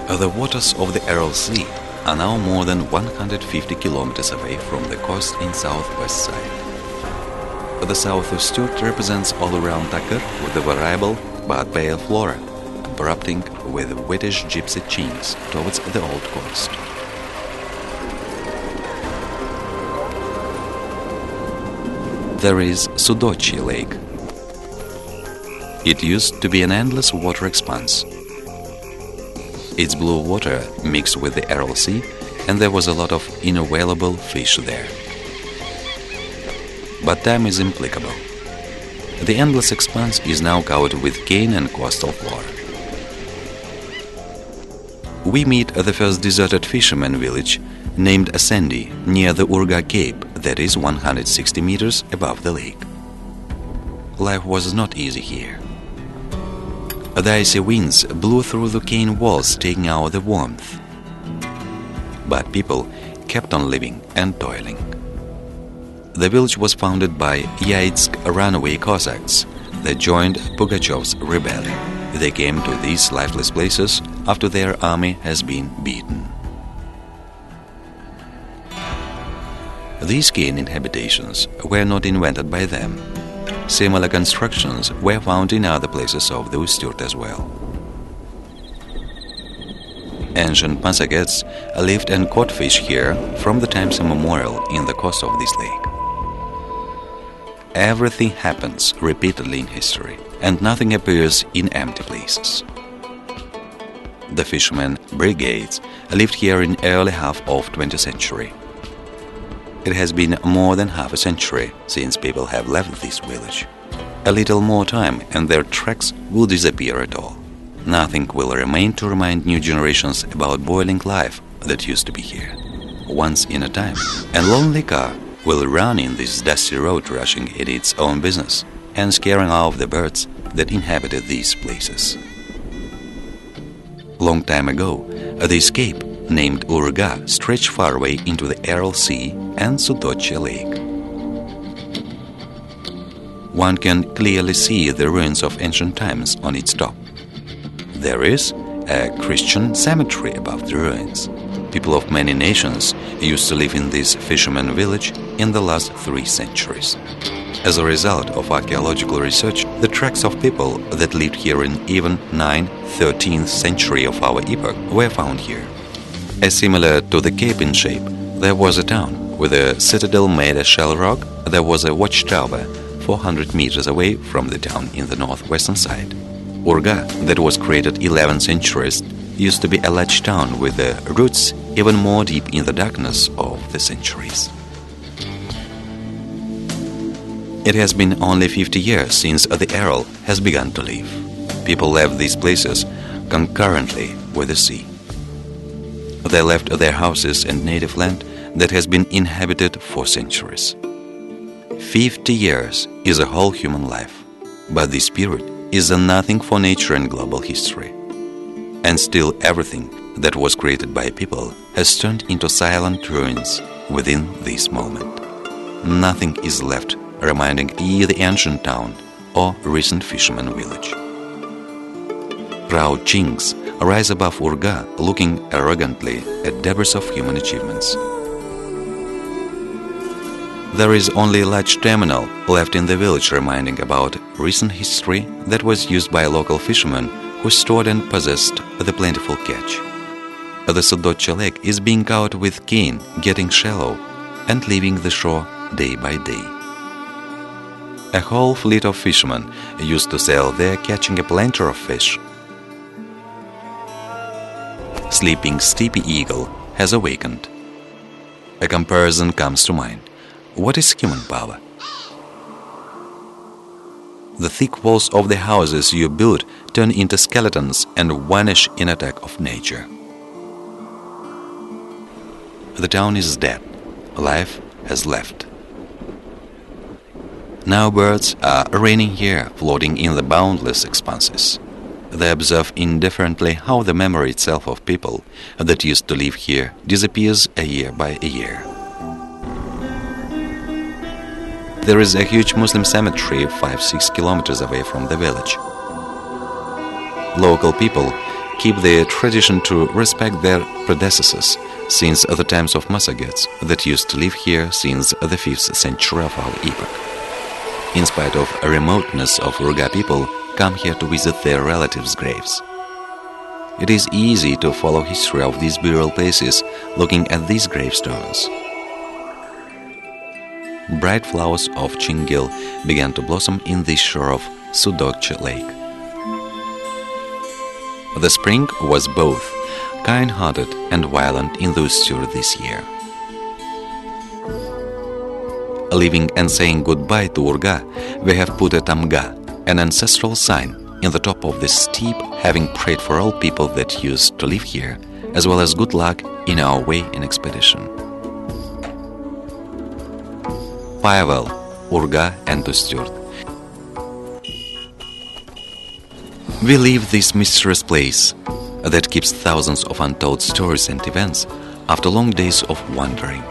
The waters of the Aral Sea are now more than 150 kilometers away from the coast in southwest side. The south of Sturt represents all-around Takur with a variable but pale flora, erupting with wettish gypsy chinks towards the old coast. There is Soudotchyé lake. It used to be an endless water expanse. Its blue water mixed with the Aral Sea, and there was a lot of inavailable fish there. But time is implacable. The endless expanse is now covered with cane and coastal flora. We meet the first deserted fisherman village named Sandy near the Ourgha Cape, that is 160 meters above the lake. Life was not easy here. The icy winds blew through the cane walls, taking out the warmth. But people kept on living and toiling. The village was founded by Yaitsk runaway Cossacks that joined Pugachev's rebellion. They came to these lifeless places after their army has been beaten. These cane habitations were not invented by them. Similar constructions were found in other places of the Sturt as well. Ancient Pansagetes lived and caught fish here from the times immemorial in the coast of this lake. Everything happens repeatedly in history, and nothing appears in empty places. The fishermen brigades lived here in early half of 20th century. It has been more than half a century since people have left this village. A little more time and their tracks will disappear at all. Nothing will remain to remind new generations about boiling life that used to be here. Once in a time, a lonely car will run in this dusty road, rushing at its own business and scaring off the birds that inhabited these places. Long time ago, this cape, named Ourgha, stretched far away into the Aral Sea and Soudotchyé lake. One can clearly see the ruins of ancient times on its top. There is a Christian cemetery above the ruins. People of many nations used to live in this fisherman village in the last 3 centuries. As a result of archaeological research, the tracks of people that lived here in even 9th, 13th century of our epoch were found here. As similar to the cape in shape, there was a town with a citadel made of shell rock. There was a watchtower 400 meters away from the town in the northwestern side. Ourgha, that was created 11th centuries, used to be a large town with the roots even more deep in the darkness of the centuries. It has been only 50 years since the Aral has begun to live. People left these places concurrently with the sea. They left their houses and native land that has been inhabited for centuries. 50 years is a whole human life, but this period is a nothing for nature and global history. And still everything that was created by people has turned into silent ruins within this moment. Nothing is left reminding either the ancient town or recent fisherman village. Proud chinks rise above Ourgha, looking arrogantly at debris of human achievements. There is only a large terminal left in the village reminding about recent history that was used by local fishermen who stored and possessed the plentiful catch. The Soudotchyé lake is being caught with cane, getting shallow and leaving the shore day by day. A whole fleet of fishermen used to sail there, catching a plenty of fish. Sleeping steepy eagle has awakened. A comparison comes to mind. What is human power? The thick walls of the houses you build turn into skeletons and vanish in attack of nature. The town is dead. Life has left. Now birds are raining here, floating in the boundless expanses. They observe indifferently how the memory itself of people that used to live here disappears a year by a year. There is a huge Muslim cemetery 5-6 kilometers away from the village. Local people keep the tradition to respect their predecessors since the times of Massagets that used to live here since the 5th century of our epoch. In spite of remoteness of Ourgha people come here to visit their relatives' graves. It is easy to follow history of these burial places looking at these gravestones. Bright flowers of Chingil began to blossom in the shore of Soudotchyé lake. The spring was both kind-hearted and violent in Ouzbékistan this year. Living and saying goodbye to Ourgha, we have put a tamga, an ancestral sign, in the top of the steep, having prayed for all people that used to live here, as well as good luck in our way in expedition. Farewell, Ourgha and Ouzbékistan. We leave this mysterious place that keeps thousands of untold stories and events after long days of wandering.